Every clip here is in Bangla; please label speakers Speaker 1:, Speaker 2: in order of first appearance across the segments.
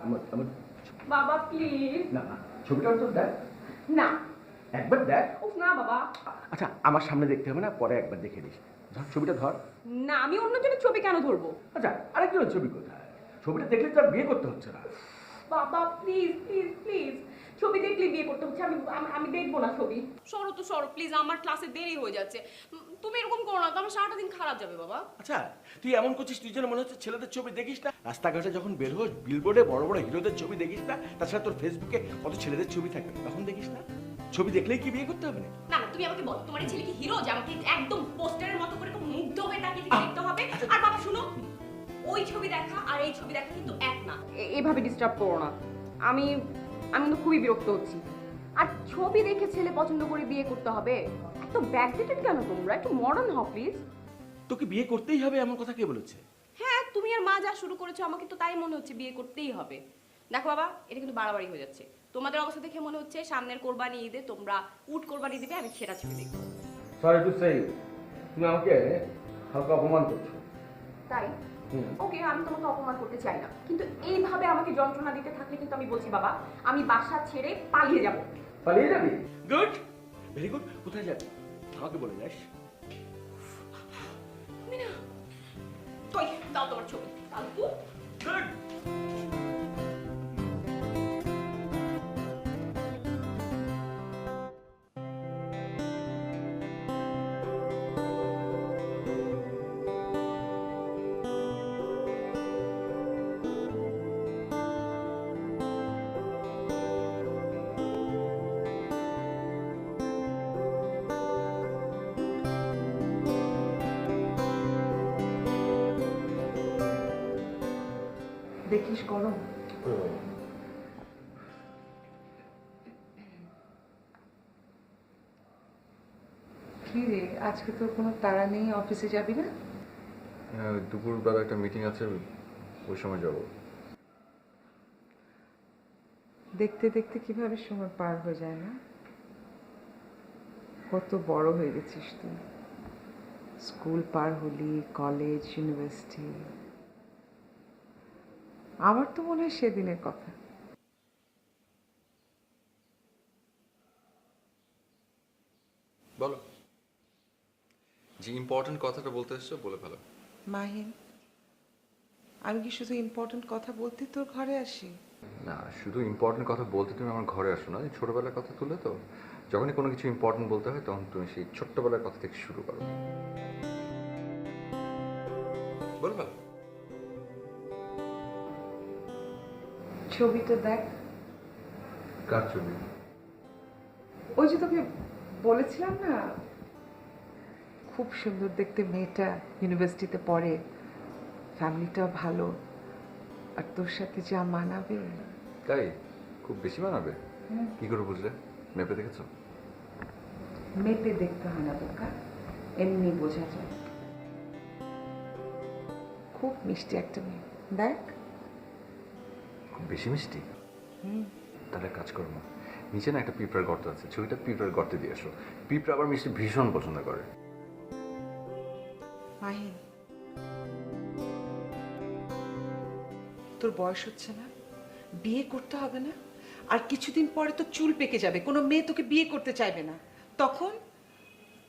Speaker 1: আমার
Speaker 2: বাবা প্লিজ।
Speaker 1: না না, ছবিটা তো দেখ
Speaker 2: না
Speaker 1: একবার দেখ।
Speaker 2: উফ না বাবা।
Speaker 1: আচ্ছা আমার সামনে দেখতে হবে না, পরে একবার দেখে নিস। ধর ছবিটা ধর।
Speaker 2: না আমি অন্যজনের ছবি কেন ধরবো?
Speaker 1: আচ্ছা আরেকজনের ছবি কোথায়? ছবিটা দেখলে তো আর বিয়ে করতে হচ্ছে না।
Speaker 2: বাবা প্লিজ প্লিজ প্লিজ, ছবি দেখলে বিয়ে করতে হচ্ছে, আমি আমি দেখবো না ছবি। সরো তো সরো প্লিজ, আমার ক্লাসে দেরি হয়ে যাচ্ছে। তুমি এরকম করো না তো, আমার সারাটা দিন খারাপ যাবে বাবা।
Speaker 1: আচ্ছা তুই এমন করছিস, তুই যেন মনে হচ্ছে ছেলেদের ছবি দেখিস না। রাস্তাঘাটে যখন বের হোস বিলবোর্ডে বড় বড় হিরোদের ছবি দেখিস না, তাছাড়া তোর ফেসবুকে কত ছেলেদের ছবি থাকে, তখন দেখিস না? ছবি দেখলেই কি বিয়ে করতে হবে না?
Speaker 2: না না তুমি আমাকে বলো, তোমার এই ছেলে কি হিরো যে আমাকে একদম পোস্টারের মতো করে মুগ্ধ হয়ে তাকিয়ে দেখতে হবে? আর বাবা শুনো, ওই ছবি দেখা আর এই ছবি দেখা কিন্তু এক না। এভাবে ডিস্টার্ব করো না, আমি আমি তো খুবই বিরক্ত হচ্ছি। আর ছবি দেখে ছেলে পছন্দ করে বিয়ে করতে হবে? এত ব্যাকডেটেড কেন তোমরা? একটু মডার্ন হও প্লিজ।
Speaker 1: তোকে বিয়ে করতেই হবে এমন কথা কে বলেছে?
Speaker 2: হ্যাঁ তুমি আর মা যা শুরু করেছো, আমাকে তো তাই মনে হচ্ছে বিয়ে করতেই হবে। দেখো বাবা, এটা কিন্তু বাড়াবাড়ি হয়ে যাচ্ছে। তোমাদের অবস্থা দেখে মনে হচ্ছে সামনের কোরবানি ঈদে তোমরা উট কোরবানি দিবে, আমি সেটা ছবি দেখবো।
Speaker 1: সরি টু সে, তুমি আমাকে হালকা অপমান করছো।
Speaker 2: তাই ওকে, আমি তোমাকে অপমান করতে চাই না, কিন্তু এইভাবে আমাকে যন্ত্রণা দিতে থাকলে কিন্তু আমি বলছি বাবা, আমি বাসা ছেড়ে পালিয়ে যাব।
Speaker 1: পালিয়ে যাবি? Good, very good. কোথায় যাবি আমাকে বলে যাস।
Speaker 2: মিনা কই দাও তোমার ছবি, কালু।
Speaker 1: গুড।
Speaker 3: দেখিস গরম। কি রে, আজকে তোর কোনো তাড়া নেই, অফিসে যাবি না?
Speaker 4: দুপুরবেলা একটা মিটিং আছে, ওই সময় যাব।
Speaker 3: দেখতে দেখতে কিভাবে সময় পার হয়ে যায় না? কত বড় হয়ে গেছিস তুই। স্কুল পার হলি, কলেজ, ইউনিভার্সিটি। আমার তো মনে হয় সেদিনের কথা।
Speaker 4: বলো, যে ইম্পর্টেন্ট কথাটা বলতে এসছো বলে ফেলো।
Speaker 3: মাহিন, আমি কি শুধু ইম্পর্টেন্ট কথা বলতে তোর ঘরে আসি?
Speaker 4: না, শুধু ইম্পর্টেন্ট কথা বলতে তুমি আমার ঘরে আসো না, ছোটবেলার কথা তুলে তো। যখনই কোনো কিছু ইম্পর্টেন্ট বলতে হয় তখন তুমি সেই ছোট্টবেলার কথা থেকে শুরু করো। বলো ফেলো।
Speaker 3: ছবিটা দেখ।
Speaker 4: কার ছবি?
Speaker 3: ওই যে তোকে বলেছিলাম না, খুব সুন্দর দেখতে মেয়েটা, ইউনিভার্সিটিতে পড়ে, ফ্যামিলিটাও ভালো, আর তোর সাথে যা মানাবে।
Speaker 4: তাই? খুব বেশি মানাবে? কি করে বুঝলে? মেপে দেখেছো?
Speaker 3: মেপে দেখতে হয় না বোকা, এমনি বোঝা যায়। খুব মিষ্টি একটা মেয়ে, দেখ।
Speaker 4: খুব বেশি মিষ্টি? তাহলে কাজ করো না, নিচে না একটা পিঁপড়ার গর্ত আছে, ছবিটা পিঁপড়ার গর্তে দিয়ে আসো। পিঁপড়া আবার মিষ্টি ভীষণ পছন্দ করে।
Speaker 3: মাহিন, তোর বয়স হচ্ছে না? বিয়ে করতে হবে না? আর কিছুদিন পরে তো চুল পেকে যাবে, কোনো মেয়ে তোকে বিয়ে করতে চাইবে না, তখন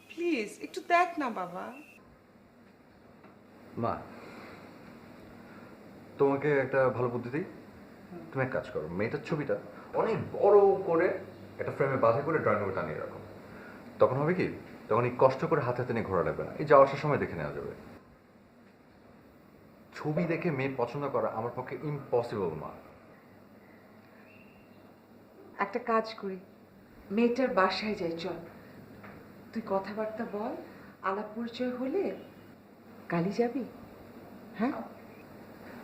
Speaker 3: প্লিজ একটু দেখ না বাবা।
Speaker 4: মা, তোমাকে একটা ভালো বুদ্ধি দিই। তুমি এক কাজ করো, মেয়েটার ছবিটা অনেক বড় করে একটা ফ্রেমে বাঁধা করে ড্রয়িং রুমে টানিয়ে রাখো। তখন হবে কি, তখন এই কষ্ট করে হাতে হাতে নিয়ে ঘোরা লাগবে না, এই যাওয়া আসার সময় দেখে নেওয়া যাবে। ছবি দেখে মেয়ে পছন্দ করা আমার পক্ষে ইম্পসিবল মা।
Speaker 3: একটা কাজ করি, মেয়েটার বাসায় যাই, চল। তুই কথাবার্তা বল, আলাপ পরিচয় হলে কালই যাবি। হ্যাঁ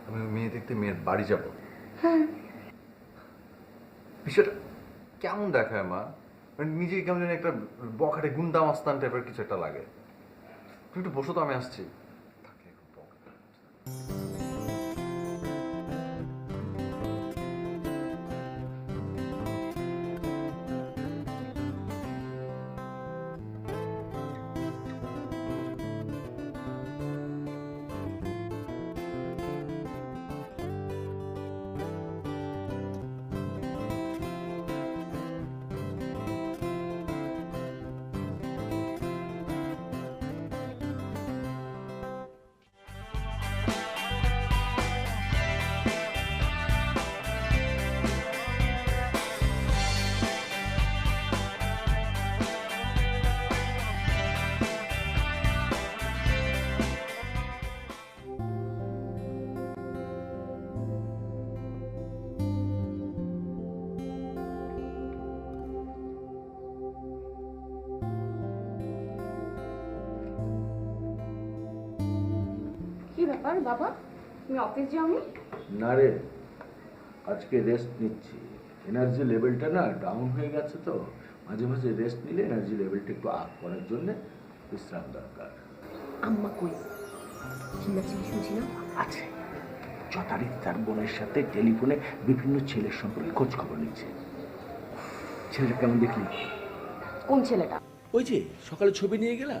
Speaker 4: আমি মেয়ে দেখতে মেয়ের বাড়ি যাব?
Speaker 3: হ্যাঁ।
Speaker 4: বিষয়টা কেমন দেখায় মা? মানে নিজেকে কেমন যেন একটা বখাটে গুন্ডা মাস্তান টাইপের কিছু একটা লাগে। তুমি একটু বসো তো, আমি আসছি।
Speaker 2: ব্যাপার বাবা, তুমি অফিস যাওনি?
Speaker 5: না রে, আজকে রেস্ট নিচ্ছি। এনার্জি লেভেলটা না ডাউন হয়ে গেছে, তো মাঝে মাঝে রেস্ট নিলে এনার্জি লেভেলটা একটু আপ করার জন্য বিশ্রাম দরকার।
Speaker 2: আম্মা কই? চিল্লাচিল্লি শুনছি না।
Speaker 5: আছে, যথারীতি তার বোনের সাথে টেলিফোনে বিভিন্ন ছেলের সম্পর্কে খোঁজ খবর নিচ্ছে। ছেলেটা কেমন দেখলি?
Speaker 2: কোন ছেলেটা?
Speaker 1: ওই যে সকালে ছবি নিয়ে গেলা,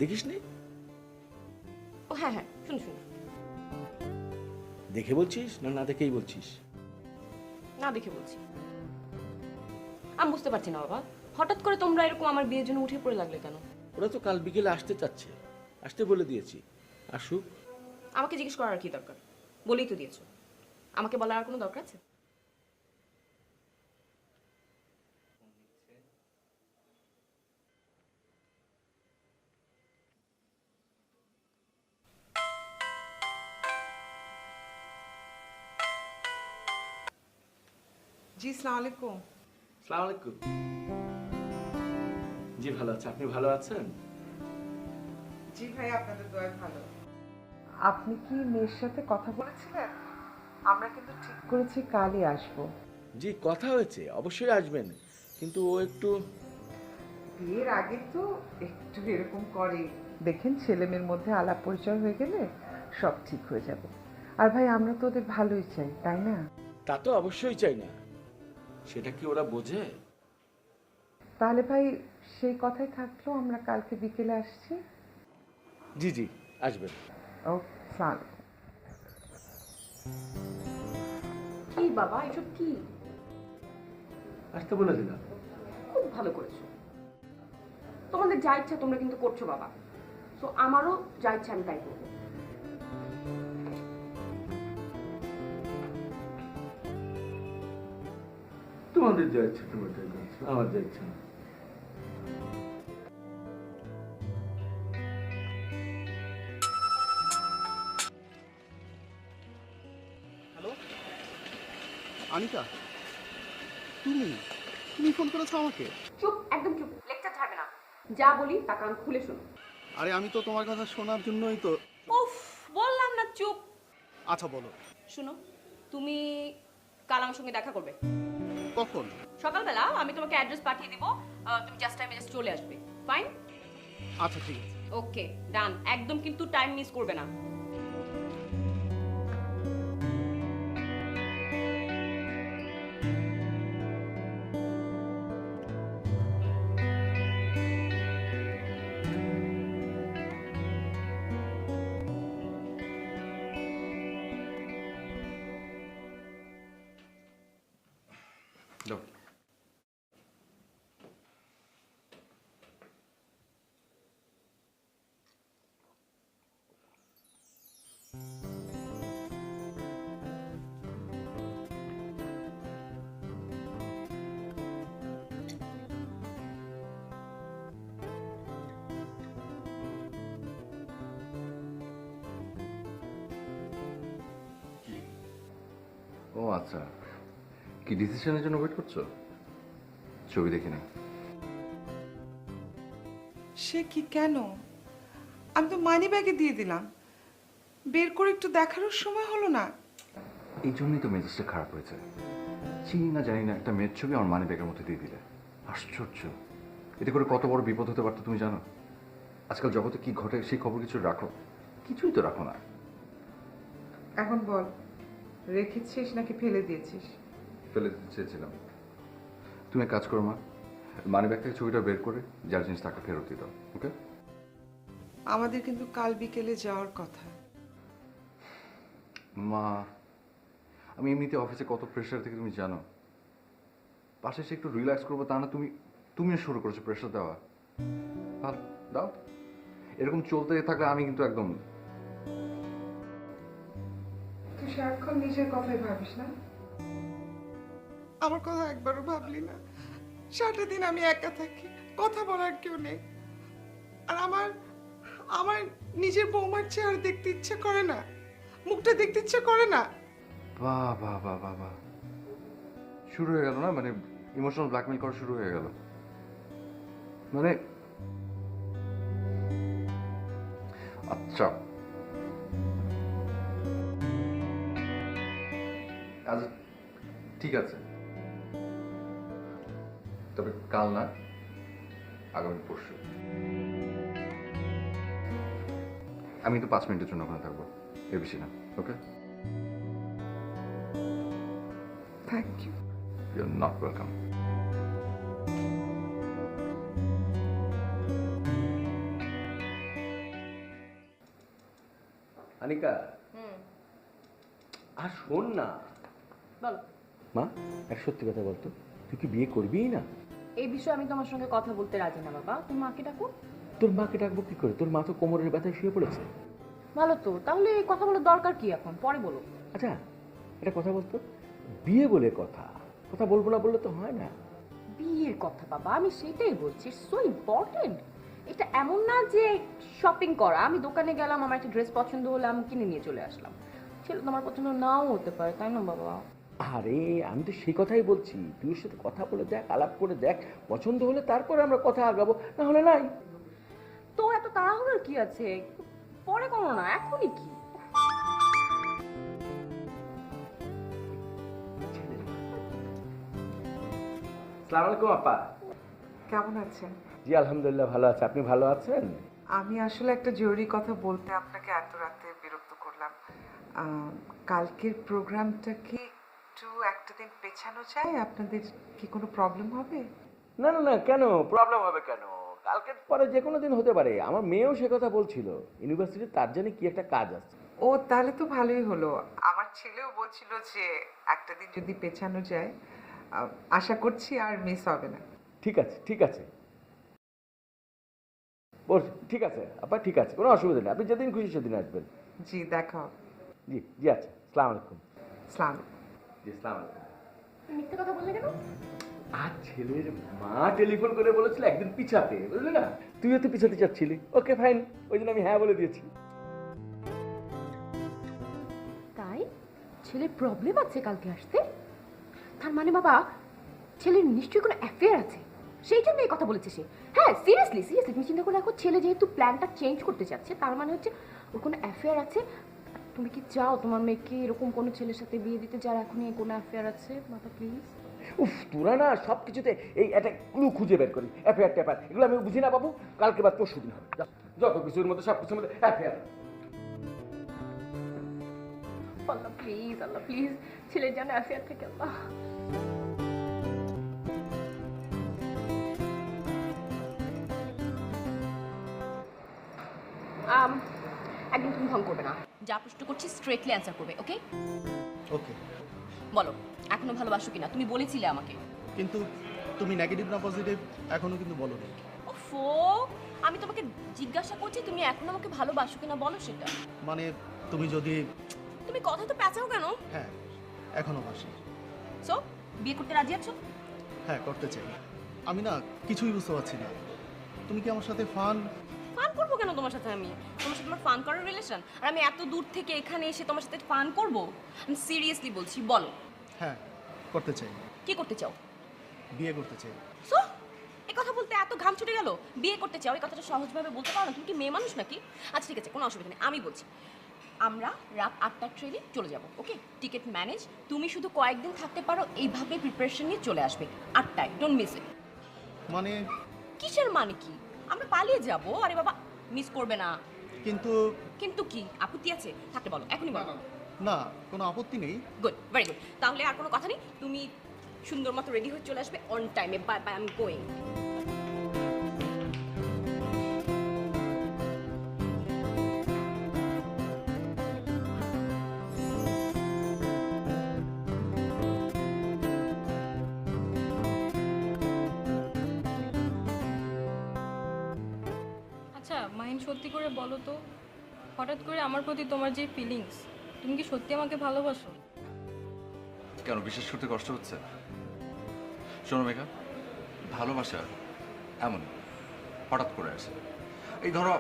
Speaker 1: দেখিস নি?
Speaker 2: ও হ্যাঁ হ্যাঁ, শুন শুন।
Speaker 1: দেখে বলছিস না না দেখেই বলছিস?
Speaker 2: না দেখে বলছি। আমি বুঝতে পারছি না বাবা, হঠাৎ করে তোমরা এরকম আমার বিয়ের জন্য উঠে পড়ে লাগলে কেন?
Speaker 1: ওরা তো কাল বিকেলে আসতে চাচ্ছে, আসতে বলে দিয়েছি। আসুক।
Speaker 2: আমাকে জিজ্ঞেস করার কি দরকার? বলেই তো দিয়েছো। আমাকে বলার আর কোনো দরকার আছে?
Speaker 3: জি, আসসালামু আলাইকুম।
Speaker 1: সালাম আলাইকুম। জি ভালো আছে, আপনি ভালো আছেন?
Speaker 3: জি ভাই, আপনাদের দোয়া ভালো। আপনি কি মেয়ের সাথে কথা বলেছিলেন? আমরা কিন্তু ঠিক করেছি কালই আসবো।
Speaker 1: জি কথা হয়েছে, অবশ্যই আসবেন, কিন্তু ও একটু
Speaker 3: বিয়ের আগে তো একটু এরকম করে। দেখেন, ছেলে মেয়ের মধ্যে আলাপ পরিচয় হয়ে গেলে সব ঠিক হয়ে যাবে। আর ভাই, আমরা তো ওদের ভালোই চাই, তাই না?
Speaker 1: তা তো অবশ্যই চাই না, সেটা কি ওরা বোঝে?
Speaker 3: তাহলে ভাই সেই কথাই থাকলো, আমরা কালকে বিকেলে আসছি।
Speaker 1: জি জি আসবেন।
Speaker 3: ও সালাম।
Speaker 2: কি বাবা, এসব কি?
Speaker 5: আসতে বলে দিলাম।
Speaker 2: খুব ভালো করেছো। তোমাদের যা ইচ্ছা তোমরা কিন্তু করছো বাবা, তো আমারও যা ইচ্ছা আমি তাই করবো।
Speaker 5: তোমাদের যা ইচ্ছে তোমার তাই করছো, আমার যা ইচ্ছা না।
Speaker 6: হ্যালো আনিকা, তুমি তুমি ফোন করেছো আমাকে?
Speaker 2: চুপ, একদম চুপ, লেকচার ছাড়বে না। যা বলি তা কান খুলে শোনো।
Speaker 6: আরে আমি তো তোমার কথা শোনার জন্যই তো।
Speaker 2: উফ, বললাম না চুপ।
Speaker 6: আচ্ছা বলো।
Speaker 2: শোনো, তুমি কাল আমার সঙ্গে দেখা করবে
Speaker 6: কখন?
Speaker 2: সকালবেলা। আমি তোমাকে অ্যাড্রেস পাঠিয়ে দিব, তুমি জাস্ট টাইমে জাস্ট চলে আসবে। ফাইন?
Speaker 6: আচ্ছা ঠিক আছে।
Speaker 2: ওকে ডান। একদম কিন্তু টাইম মিস করবে না।
Speaker 4: দাও। ও আচ্ছা, কি ডিসিশনের জন্য ওয়েট করছো? ছবি দেখি না।
Speaker 3: সে কি, কেন? আমি তো মানি ব্যাগে দিয়ে দিলাম, বের করে একটু দেখারও সময় হলো না।
Speaker 4: এই জন্যই তো মেজাজটা খারাপ হয়েছে। চিনি না জানি না একটা মেয়ের ছবি আমার মানি ব্যাগের মধ্যে দিয়ে দিলে। আশ্চর্য, এতে করে কত বড় বিপদ হতে পারতো তুমি জানো? আজকাল জগতে কি ঘটে সেই খবর কিছু রাখো? কিছুই তো রাখো না।
Speaker 3: এখন বল, রেখেছিস নাকি ফেলে দিয়েছিস?
Speaker 4: ফেলে দিতে চেয়েছিলাম। তুমি এক কাজ করো মা, মানি ব্যাগ থেকে ছবিটা বের করে যার জিনিস তাকে ফেরত দিয়ে দাও, ওকে?
Speaker 3: আমাদের কিন্তু কাল বিকেলে যাওয়ার কথা।
Speaker 4: মা, আমি এমনিতে অফিসে কত প্রেশার থেকে তুমি জানো। পাশে এসে একটু রিল্যাক্স করবো, তা না তুমিও শুরু করেছো প্রেশার দেওয়া। ভালো দাও, এরকম চলতে থাকলে আমি কিন্তু একদম।
Speaker 3: তুই সারাক্ষণ নিজের কথাই ভাবিস না, আমার কথা একবারও ভাবলি না? সারাটা দিন আমি একা থাকি, কথা বলার কেউ নেই। আর আমার আমার নিজের বৌমার চেহারা দেখতে ইচ্ছে করে না, মুখটা দেখতে ইচ্ছে করে না।
Speaker 4: বাহ বাহ বাহ বাহ বাহ, শুরু হয়ে গেল না? মানে ইমোশনাল ব্ল্যাকমেল করা শুরু হয়ে গেল। মানে আচ্ছা আচ্ছা ঠিক আছে, তবে কাল না, আগামী পরশু। আমি তো 5 মিনিটের জন্য ওখানে থাকবো, এর বেশি না। Okay?
Speaker 3: Thank you.
Speaker 4: You are not welcome.
Speaker 1: Anika, আর শোন না
Speaker 2: বলো।
Speaker 1: মা, এক সত্যি কথা বলতো, তুই কি বিয়ে করবিই না?
Speaker 2: এই বিষয়ে আমি তোমার সঙ্গে কথা বলতে রাজি না বাবা, তুমি মাকে ডাকো।
Speaker 1: তোর মাকে ডাকবো কি করে? তোর মা তো কোমরের ব্যথায় শুয়ে পড়েছে।
Speaker 2: ভালো তো, তাহলে এই কথা বলার দরকার কি এখন? পরে বলো।
Speaker 1: আচ্ছা এটা কথা বলতো, বিয়ে বলে কথা, কথা বলবো না বললে তো হয় না।
Speaker 2: বিয়ের কথা বাবা, আমি সেটাই বলছি, সো ইম্পর্টেন্ট। এটা এমন না যে শপিং করা, আমি দোকানে গেলাম, আমার একটা ড্রেস পছন্দ হলো, আমি কিনে নিয়ে চলে আসলাম। ছেলে তোমার পছন্দ নাও হতে পারে, তাই না বাবা?
Speaker 1: আরে আমি তো সেই কথাই বলছি, তুই ওর সাথে কথা বলে দেখ, আলাপ করে দেখ, পছন্দ হলে তারপরে আমরা কথা আগাবো, না হলে নাই।
Speaker 2: তো এত তাড়াহুড়োর কি আছে? পরে করো না, এখনই কি?
Speaker 1: আসসালামু আলাইকুম আপা।
Speaker 3: কেমন আছেন?
Speaker 1: জি আলহামদুলিল্লাহ ভালো আছে, আপনি ভালো আছেন?
Speaker 3: আমি আসলে একটা জরুরি কথা বলতে আপনাকে এত রাতে বিরক্ত করলাম। কালকের প্রোগ্রামটা কি একটু একটা দিন পেছানো যায়? আপনাদের কি কোনো প্রবলেম হবে?
Speaker 1: না না না, কেন প্রবলেম হবে কেন? কালকে পরে যে কোনো দিন হতে পারে। আমার মেয়েও সে কথা বলছিল, ইউনিভার্সিটি তার জন্য কি একটা কাজ আছে।
Speaker 3: ও তাহলে তো ভালোই হলো। আমার ছেলেও বলছিল যে একটা দিন যদি পেছানো যায়, আশা করছি আর মিস হবে না।
Speaker 1: ঠিক আছে ঠিক আছে, বল ঠিক আছে আপা, ঠিক আছে, কোনো অসুবিধা নেই, আপনি যেদিন খুশি সেদিন আসবেন।
Speaker 3: জি দেখা হবে।
Speaker 1: জি জি আচ্ছা, আসসালামু আলাইকুম।
Speaker 3: সালাম।
Speaker 1: জি আসসালামু আলাইকুম।
Speaker 2: মিথ্যে কথা বললে কেন?
Speaker 1: আর ছেলের মা টেলিফোন করে বলেছিল একদিন পিছাতে, বুঝলি না? তুইও তো পিছাতে চাচ্ছিলি, ওকে ফাইন, ওই জন্য আমি হ্যাঁ বলে দিয়েছি।
Speaker 2: তাই ছেলের প্রবলেম আছে কালকে আসতে? তার মানে বাবা ছেলের নিশ্চয়ই কোনো অ্যাফেয়ার আছে, সেই জন্য এই কথা বলেছে সে। হ্যাঁ সিরিয়াসলি সিরিয়াসলি, তুমি চিন্তা করে দেখো, ছেলে যেহেতু প্ল্যানটা চেঞ্জ করতে চাচ্ছে, তার মানে হচ্ছে ওর কোনো অ্যাফেয়ার আছে। তুমি কি চাও তোমার মেয়েকে এরকম কোনো ছেলের সাথে বিয়ে দিতে যার এখনই কোনো অ্যাফেয়ার আছে? বাবা প্লিজ।
Speaker 1: উফ, তোরা না সব কিছুতে এই একটা ক্লু খুঁজে বের করি, অ্যাফেয়ার ট্যাফেয়ার এগুলো আমি বুঝি না বাবু। কালকে বাদ পরশু দিন হবে, যত কিছুর মধ্যে সব কিছুর মধ্যে affair.
Speaker 2: Allah please, Allah please, ছেলের যেন অ্যাফেয়ার থেকে আল্লাহ। একদম তুমি ভঙ্গ করবে না, যা প্রশ্ন করছি স্ট্রেটলি অ্যান্সার করবে, ওকে?
Speaker 6: ওকে,
Speaker 2: বলো, এখনো ভালোবাসো কিনা? তুমি বলেছিলে আমাকে।
Speaker 6: কিন্তু তুমি নেগেটিভ না পজিটিভ এখনো কিন্তু বলোনি।
Speaker 2: ওফো, আমি তোমাকে জিজ্ঞাসা করছি তুমি এখনো আমাকে ভালোবাসো কিনা, বলো সেটা।
Speaker 6: মানে তুমি যদি,
Speaker 2: তুমি কথা তো পেঁচাও কেন?
Speaker 6: হ্যাঁ এখনো বাসি,
Speaker 2: সো বিয়ে করতে রাজি আছো?
Speaker 6: হ্যাঁ করতে চাই। আমি না কিছুই বুঝতে পারছি না, তুমি কি আমার সাথে ফান?
Speaker 2: ফান করবো কেন তোমার সাথে? আমি তোমার সাথে আমার ফান করার রিলেশন, আর আমি এত দূর থেকে এখানে এসে তোমার সাথে ফান করবো? আমি সিরিয়াসলি বলছি, বলো
Speaker 6: হ্যাঁ করতে চাই,
Speaker 2: কি করতে চাও?
Speaker 6: বিয়ে করতে চাই।
Speaker 2: সো এই কথা বলতে এত ঘাম ছুটে গেল? বিয়ে করতে চাও, এই কথাটা সহজভাবে বলতে পারো না? তুমি কি মেয়ে মানুষ নাকি? আচ্ছা ঠিক আছে, কোনো অসুবিধা নেই, আমি বলছি আমরা রাত 8টার ট্রেনে চলে যাব, ওকে? টিকিট ম্যানেজ, তুমি শুধু কয়েকদিন থাকতে পারো, এইভাবে প্রিপারেশন নিয়ে চলে আসবে 8টায়, ডোন্ট মিস ইট।
Speaker 6: মানে
Speaker 2: কিসের মানে কি? আমরা পালিয়ে যাব, আরে বাবা মিস করবে না।
Speaker 6: কিন্তু
Speaker 2: কিন্তু কি আপত্তি আছে? থাকতে বলো, এখনই বলো।
Speaker 6: না, কোনো আপত্তি নেই।
Speaker 2: গুড, ভেরি গুড, তাহলে আর কোনো কথা নেই, তুমি সুন্দর মতো রেডি হয়ে চলে আসবে অন টাইমে। Bye bye, I am going.
Speaker 7: আচ্ছা মাহিন, সত্যি করে বলো তো, হঠাৎ করে আমার প্রতি তোমার যে ফিলিংস, তুমি কি সত্যি আমাকে ভালোবাসো?
Speaker 4: কেন, বিশ্বাস করতে কষ্ট হচ্ছে? শোনো মেঘা, ভালোবাসা এমন হঠাৎ করে আসে। এই ধরো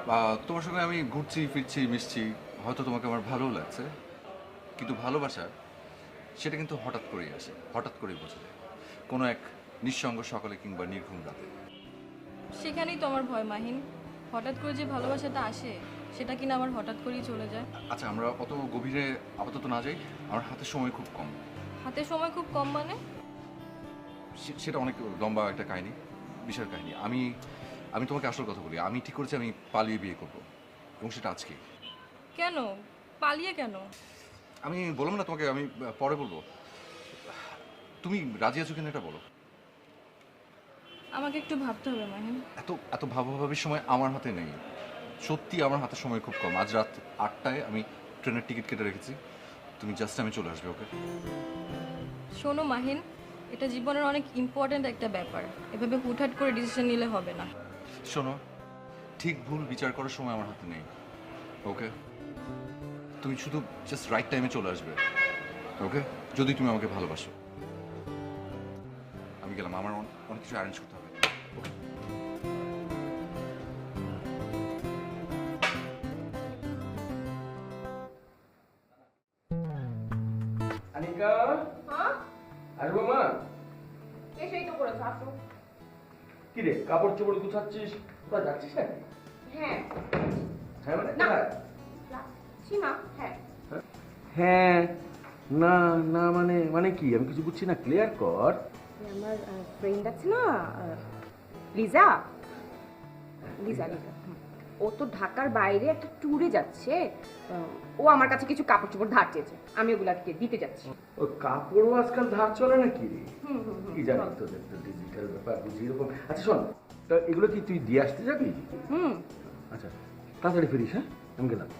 Speaker 4: তোমার সঙ্গে আমি ঘুরছি ফিরছি মিশছি, হয়তো তোমাকে আমার ভালোও লাগছে, কিন্তু ভালোবাসা সেটা কিন্তু হঠাৎ করেই আসে, হঠাৎ করেই বোঝা যায়, কোনো এক নিঃসঙ্গ সকালে কিংবা নির্ঘুম রাতে।
Speaker 7: সেখানেই তো আমার ভয় মাহিন, হঠাৎ করে যে ভালোবাসাটা আসে সেটা কিনা আমার হঠাৎ করেই চলে যায়।
Speaker 4: আচ্ছা আমরা অত গভীরে আপাতত না যাই, আমার হাতে সময় খুব কম।
Speaker 7: হাতে সময় খুব কম মানে?
Speaker 4: সেটা অনেক লম্বা একটা কাহিনী, বিশাল কাহিনী। আমি আমি তোমাকে আসল কথা বলি, আমি ঠিক করেছি আমি পালিয়ে বিয়ে করবো, এবং সেটা আজকে।
Speaker 7: কেন পালিয়ে কেন?
Speaker 4: আমি বললাম না তোমাকে, আমি পরে বলবো। তুমি রাজি আছো কিনা এটা বলো।
Speaker 7: আমাকে একটু ভাবতে হবে মাহিন।
Speaker 4: এত এত ভাবাভাবির সময় আমার হাতে নেই, সত্যি আমার হাতে সময় খুব কম। আজ রাত 8টায় আমি ট্রেনের টিকিট কেটে রেখেছি, তুমি জাস্ট আমি চলে আসবে, ওকে?
Speaker 7: শোনো মাহিন, এটা জীবনের অনেক ইম্পর্ট্যান্ট একটা ব্যাপার, এভাবে হুটহাট করে ডিসিশন নিলে হবে না।
Speaker 4: শোনো, ঠিক ভুল বিচার করার সময় আমার হাতে নেই, ওকে? তুমি শুধু জাস্ট রাইট টাইমে চলে আসবে, ওকে? যদি তুমি আমাকে ভালোবাসো। আমি গেলাম, আমার অনেক কিছু অ্যারেঞ্জ করতে হবে। ওকে?
Speaker 1: আনিকা,
Speaker 2: হ্যাঁ
Speaker 1: আসবো মা?
Speaker 2: এসেই তো করেছো, আসো।
Speaker 1: কি রে, কাপড় চোপড় গুছাচ্ছিস? কোথায় যাচ্ছিস নাকি?
Speaker 2: হ্যাঁ
Speaker 1: হ্যাঁ মানে
Speaker 2: না।
Speaker 1: কোথায়?
Speaker 2: যাচ্ছি না। হ্যাঁ
Speaker 1: হ্যাঁ না না মানে মানে কি, আমি কিছু বুঝছি না, ক্লিয়ার কর।
Speaker 2: আমার ফ্রেন্ড আছে না, লিজা লিজা লিজা ও তো ঢাকার বাইরে একটা ট্যুরে যাচ্ছে। ও আমার কাছে কিছু কাপড় চোপড় ধার চেয়েছে, আমি ওগুলাকে দিতে যাচ্ছি।
Speaker 1: ও কাপড়ও আজকাল ধার চলে নাকি রে? কি জানি তোদের তো ডিজিটাল ব্যাপার বুঝি এরকম। আচ্ছা শোন, তা এগুলো কি তুই দিয়ে আসতে যাবি?
Speaker 2: হুম
Speaker 1: আচ্ছা তাড়াতাড়ি ফিরিস, হ্যাঁ? আমি গেলাম।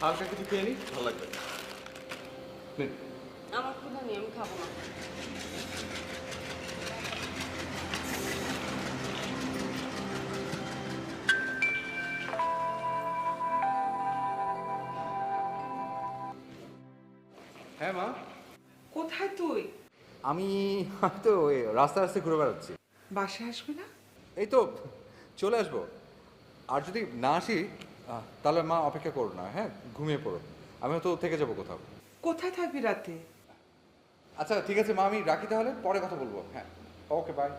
Speaker 1: হালকা কিছু খেয়ে নি, ভালো লাগবে। নে।
Speaker 2: আমার ক্ষুধা নেই, আমি খাবো না।
Speaker 4: হ্যাঁ মা,
Speaker 3: কোথায় তুই?
Speaker 4: আমি তো ওই রাস্তায় রাস্তায় ঘুরে বেড়াচ্ছি।
Speaker 3: বাসায় আসবে না?
Speaker 4: এই তো চলে আসবো। আর যদি না আসি তাহলে মা অপেক্ষা করো না, হ্যাঁ? ঘুমিয়ে পড়ো, আমিও তো থেকে যাবো কোথাও।
Speaker 3: কোথায় থাকবি রাতে?
Speaker 4: আচ্ছা ঠিক আছে মা, আমি রাখি তাহলে, পরে কথা বলবো। হ্যাঁ, ওকে, বাই।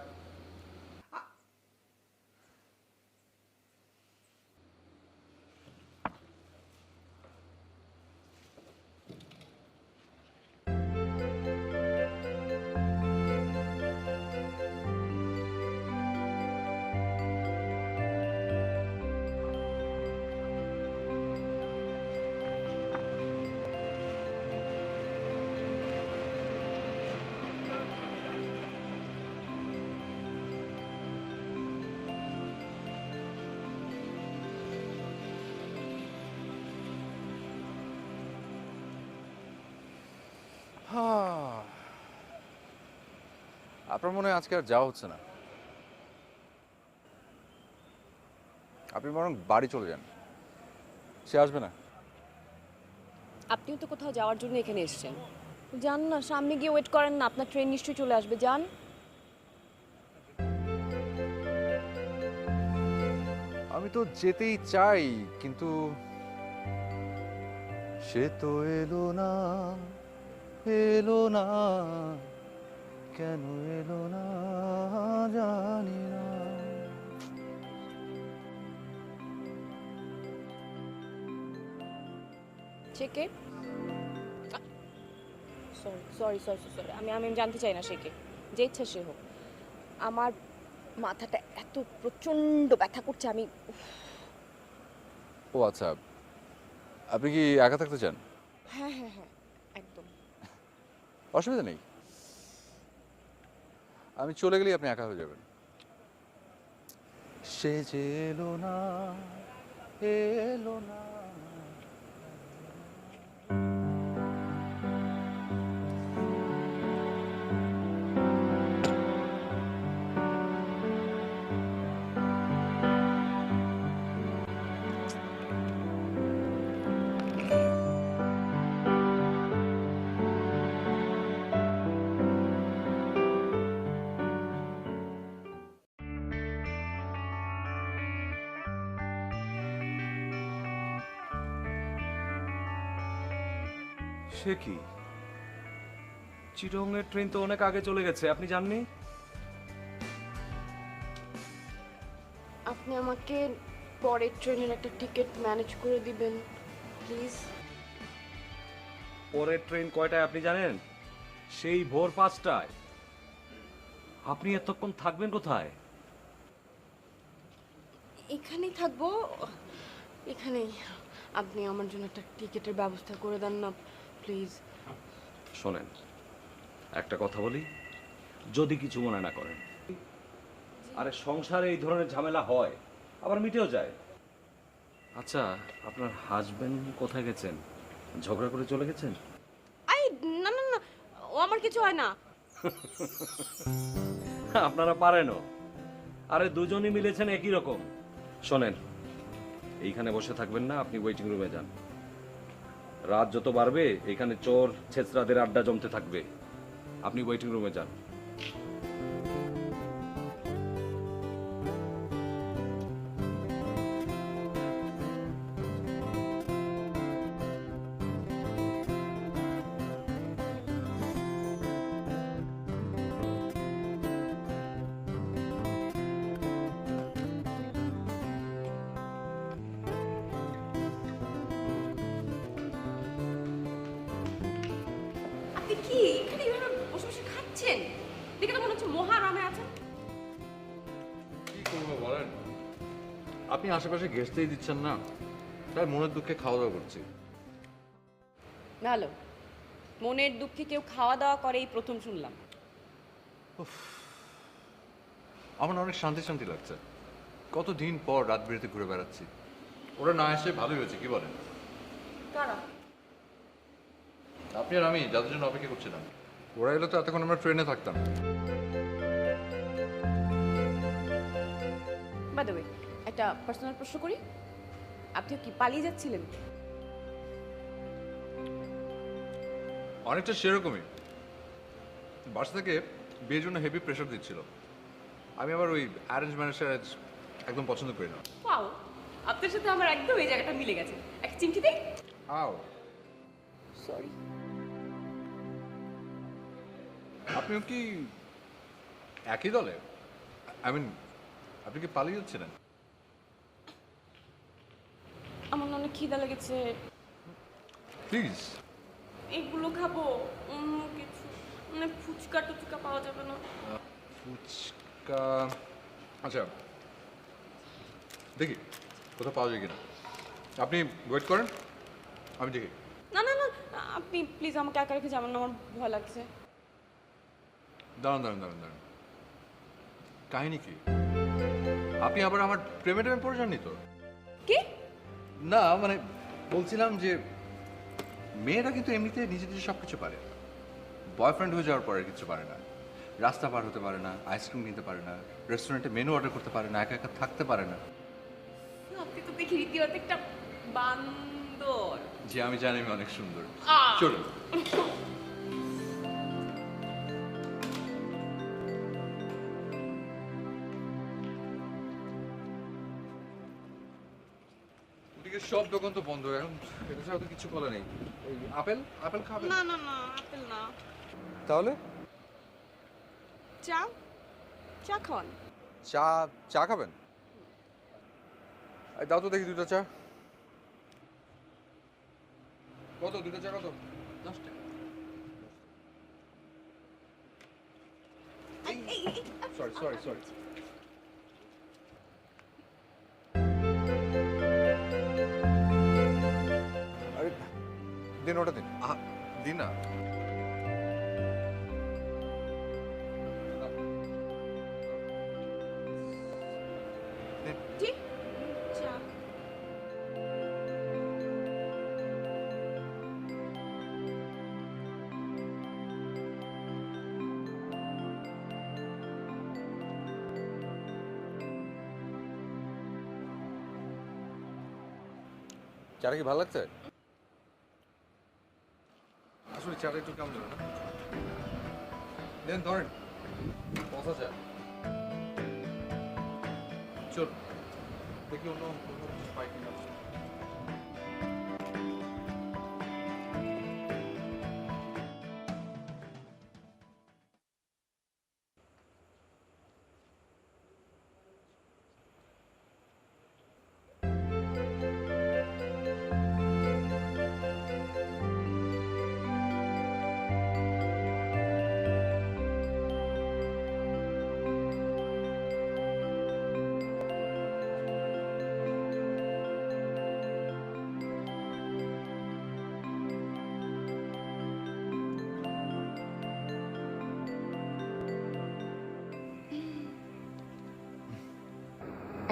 Speaker 4: আপনার মনে হয় আজকে আর যাওয়া হচ্ছে না? আপনি বরং বাড়ি চলে যান, সে আসবে না।
Speaker 8: আপনিও তো কোথাও যাওয়ার জন্য এখানে এসেছেন, যান না, সামনে গিয়ে ওয়েট করেন না, আপনার ট্রেন নিশ্চয়ই চলে আসবে, যান।
Speaker 4: আমি তো যেতেই চাই, কিন্তু সে তো এলো না, এলো না, কেন এলো না জানি না।
Speaker 8: সে কে? সরি সরি সরি সরি, আমি আমি জানতে চাই না সে কে, যে ইচ্ছা সে হোক। আমার মাথাটা এত প্রচণ্ড ব্যথা করছে, আমি
Speaker 4: ও আচ্ছা, আপনি কি একা থাকতে চান?
Speaker 8: হ্যাঁ হ্যাঁ হ্যাঁ, একদম।
Speaker 4: অসুবিধা নেই, আমি চলে গেলেই আপনি একা হয়ে যাবেন। সে যে এলো না, এলো না।
Speaker 9: সে কি, চিটংয়ের ট্রেন তো অনেক আগে চলে গেছে, আপনি জাননি?
Speaker 8: আপনি আমাকে পরের ট্রেনের একটা টিকিট ম্যানেজ করে দিবেন প্লিজ।
Speaker 9: পরের ট্রেন কয়টায় আপনি জানেন? সেই ভোর 5টায়। আপনি এতক্ষণ থাকবেন কোথায়?
Speaker 8: এখানেই থাকবো, এখানেই। আপনি আমার জন্য একটা টিকিটের ব্যবস্থা করে দেন না প্লিজ।
Speaker 9: শোনেন, একটা কথা বলি, যদি কিছু মনে না করেন। আরে সংসারে এই ধরনের ঝামেলা হয়, আবার মিটেও যায়। আচ্ছা, আপনার হাজবেন্ড কোথায় গেছেন? ঝগড়া করে চলে গেছেন?
Speaker 8: আই না না না, ও আমার কিছু হয় না।
Speaker 9: আপনারা পারেনও। আরে দুজনই মিলেছেন একই রকম। শোনেন, এইখানে বসে থাকবেন না, আপনি ওয়েটিং রুমে যান। রাত যত বাড়বে এখানে চোর ছেচরাদের আড্ডা জমতে থাকবে। আপনি ওয়েটিং রুমে যান।
Speaker 2: আপনি কি এখানে এভাবে বসে বসে খাচ্ছেন? দেখে তো মনে হচ্ছে মহারামে আছেন।
Speaker 4: কি করবো বলেন, আপনি আশেপাশে ঘেঁষতেই দিচ্ছেন না, তাই মনের দুঃখে খাওয়া দাওয়া করছি।
Speaker 8: ভালো, মনের দুঃখে কেউ খাওয়া দাওয়া করে এই প্রথম শুনলাম।
Speaker 4: আমার না অনেক শান্তি শান্তি লাগছে, কতদিন পর রাত বিরেতে ঘুরে বেড়াচ্ছি। ওরা না এসে ভালোই হয়েছে, কি বলেন?
Speaker 8: কারা?
Speaker 4: আপনি আর আমি যাদের জন্য অপেক্ষা করছিলাম, ওরা এলে তো এতক্ষণ আমরা ট্রেনে থাকতাম।
Speaker 8: বাই দ্য ওয়ে, একটা পার্সোনাল প্রশ্ন করি, আপনি কি পালিয়ে যাচ্ছিলেন?
Speaker 4: অনেকটা সেরকমই, বাসা থেকে বিয়ের জন্য হেভি প্রেশার দিচ্ছিল। আমি আবার ওই অ্যারেঞ্জ ম্যারেজ একদম পছন্দ করি না।
Speaker 2: ওয়াও, আপনার সাথে আমার একদম এই জায়গাটা মিলে গেছে। একটা চিমটি দেই?
Speaker 4: আও,
Speaker 8: সরি।
Speaker 4: আপনিও কি একই দলে? আই মিন, আপনি কি পালিয়ে যাচ্ছিলেন?
Speaker 8: আমার না অনেক খিদা লেগেছে,
Speaker 4: প্লিজ।
Speaker 8: এগুলো খাবো, অন্য কিছু মানে ফুচকা টুচকা পাওয়া যাবে না?
Speaker 4: ফুচকা, আচ্ছা দেখি কোথাও পাওয়া যায় কিনা। আপনি ওয়েট করেন, আমি দেখি।
Speaker 8: না না না, আপনি প্লিজ আমাকে একা রেখে যাবেন না, আমার ভয় লাগছে।
Speaker 4: দাঁড়ান দাঁড়ান দাঁড়ান দাঁড়ান, কাহিনী কি? আপনি আবার আমার প্রেমে টেমে পড়ে যাননি তো?
Speaker 8: কি?
Speaker 4: না মানে বলছিলাম যে মেয়েরা কিন্তু এমনিতে নিজে নিজে সব কিছু পারে, বয়ফ্রেন্ড হয়ে যাওয়ার পরে কিছু পারে না। রাস্তা পার হতে পারে না, আইসক্রিম কিনতে পারে না, রেস্টুরেন্টে মেনু অর্ডার করতে পারে না, একা একা থাকতে পারে না।
Speaker 2: আপনি তো দেখি রীতিমতো একটা বান্দর।
Speaker 4: যে আমি জানি আমি অনেক সুন্দর।
Speaker 2: আহ!
Speaker 4: চলো। ওদিকে সব দোকান তো বন্ধ, এখন এটা ছাড়া তো কিছু করা নেই। এই আপেল আপেল খাবেন?
Speaker 2: না না না, আপেল না।
Speaker 4: তাহলে
Speaker 2: চা, চা খান।
Speaker 4: চা চা খাবেন? এই দাও তো দেখি দুটো চা। কত দুটো চা কত? 10 টাকা। Sorry sorry sorry. আরে দিন ওটা দিন। দিন না।
Speaker 2: জি, চা।
Speaker 4: চাটা কি ভালো লাগছে? আসলে চাটা একটু কেমন না? দেন ধরেন পচা চা। চল দেখি অন্য কিছু পাই কিনা।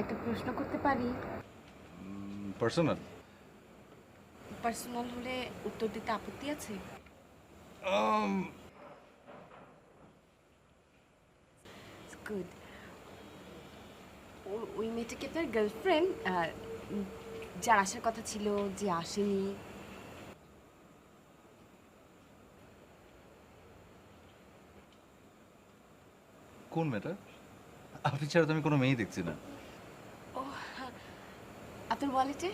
Speaker 8: একটা প্রশ্ন করতে পারি?
Speaker 4: পার্সোনাল?
Speaker 8: পার্সোনাল হলে উত্তর দিতে আপত্তি আছে? গুড। ওই মেয়েটা কি আপনার গার্লফ্রেন্ড, যার আসার কথা ছিল যে আসেনি?
Speaker 4: কোন মেয়েটা? আপনি ছাড়া তো আমি কোনো মেয়েই দেখছি না।
Speaker 8: আপনার ওয়ালেটে?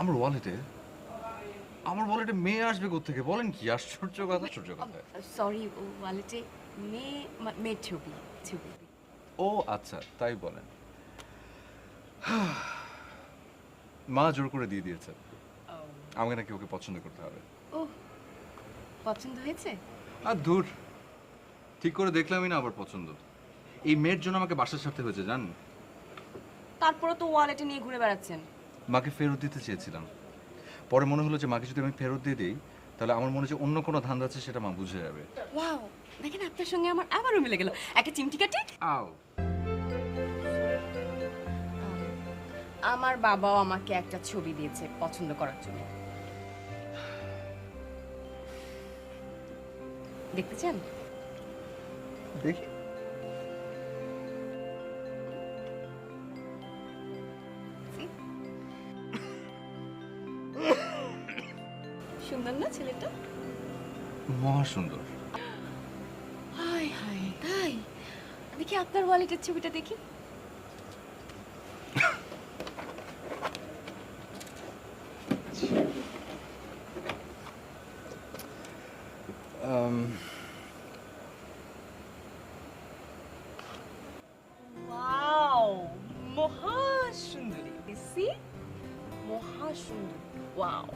Speaker 4: আমার ওয়ালেটে? আমার ওয়ালেটে মেয়ে আসবে কোত্থেকে? বলেন কি আশ্চর্য কথা! আশ্চর্য কথা।
Speaker 8: সরি, ওয়ালেটে মেয়ের ছবি ছবি।
Speaker 4: ও আচ্ছা, তাই বলেন। মা জোর করে দিয়ে দিয়েছে। আমাকে নাকি ওকে পছন্দ করতে হবে।
Speaker 8: ও, পছন্দ হয়েছে?
Speaker 4: আর দূর, ঠিক করে দেখলামই না আবার পছন্দ। এই মেয়ের জন্য আমাকে বাসা ছাড়তে হয়েছে জানেন।
Speaker 8: তারপরে তো ওয়ালেটে নিয়ে ঘুরে বেড়াচ্ছেন।
Speaker 4: মাকে ফেরত দিতে চেয়েছিলাম, পরে মনে হলো যে মাকে যদি আমি ফেরত দিয়ে দিই তাহলে আমার মনে যে অন্য কোনো ধান্দা আছে সেটা মা বুঝে যাবে।
Speaker 8: ওয়াও, দেখেন আপনার সঙ্গে আমার আবারও মিলে গেল। একটা চিমটি কাটে।
Speaker 4: আও,
Speaker 8: আমার বাবাও আমাকে একটা ছবি দিয়েছে পছন্দ করার জন্য। দেখতে চান?
Speaker 4: দেখি।
Speaker 8: সুন্দর না ছেলেটা?
Speaker 4: মহা সুন্দর।
Speaker 8: হাই হাই, তাই? দেখি আপনার ওয়ালেটের ছবিটা দেখি। ওয়াও, মহা সুন্দরী। সি, মহা সুন্দরী। ওয়াও।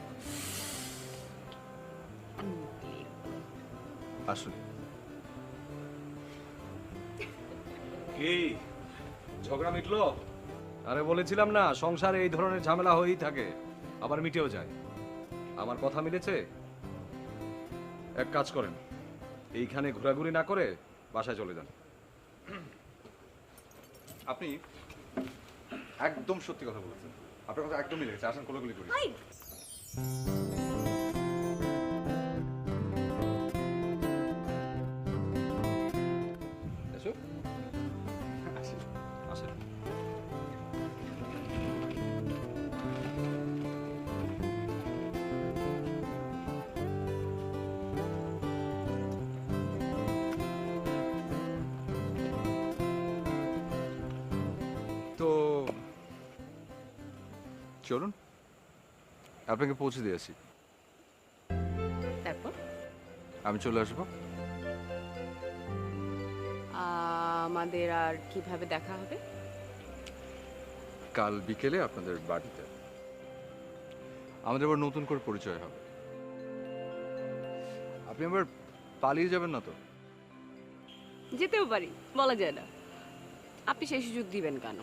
Speaker 4: আসলে
Speaker 9: কি ঝগড়া মিটলো? আরে বলেছিলাম না, সংসারে এই ধরনের ঝামেলা হয়েই থাকে, আবার মিটেও যায়। আমার কথা মিলেছে? এক কাজ করেন, এইখানে ঘোরাঘুরি না করে বাসায় চলে যান।
Speaker 4: আপনি একদম সত্যি কথা বলেছেন। আপনার কথা একদমই লেগেছে। আসেন কোলাকুলি করি।
Speaker 8: হাই।
Speaker 4: এসো। আসেন।
Speaker 9: আসেন।
Speaker 4: চলুন আপনাকে পৌঁছে দিয়েছি,
Speaker 2: তারপর
Speaker 4: আমি চলে আসবো।
Speaker 2: আমাদের আর কিভাবে দেখা হবে?
Speaker 4: কাল বিকেলে আপনাদের বাড়িতে আমাদের আবার নতুন করে পরিচয় হবে। আপনি আবার পালিয়ে যাবেন না তো?
Speaker 2: যেতেও পারি, বলা যায় না। আপনি সেই সুযোগ দিবেন কেন?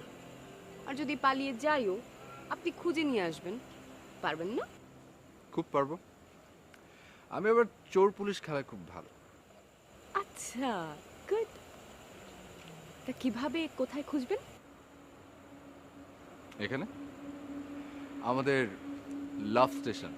Speaker 2: আর যদি পালিয়ে যাইও, আপনি খুঁজে নিয়ে আসবেন, পারবেন না?
Speaker 4: খুব পারবো। আমি আবার চোর পুলিশ খেলায় খুব ভালো।
Speaker 2: আচ্ছা, গুড। তা কিভাবে, কোথায় খুঁজবেন?
Speaker 4: এখানে আমাদের লাভ স্টেশন।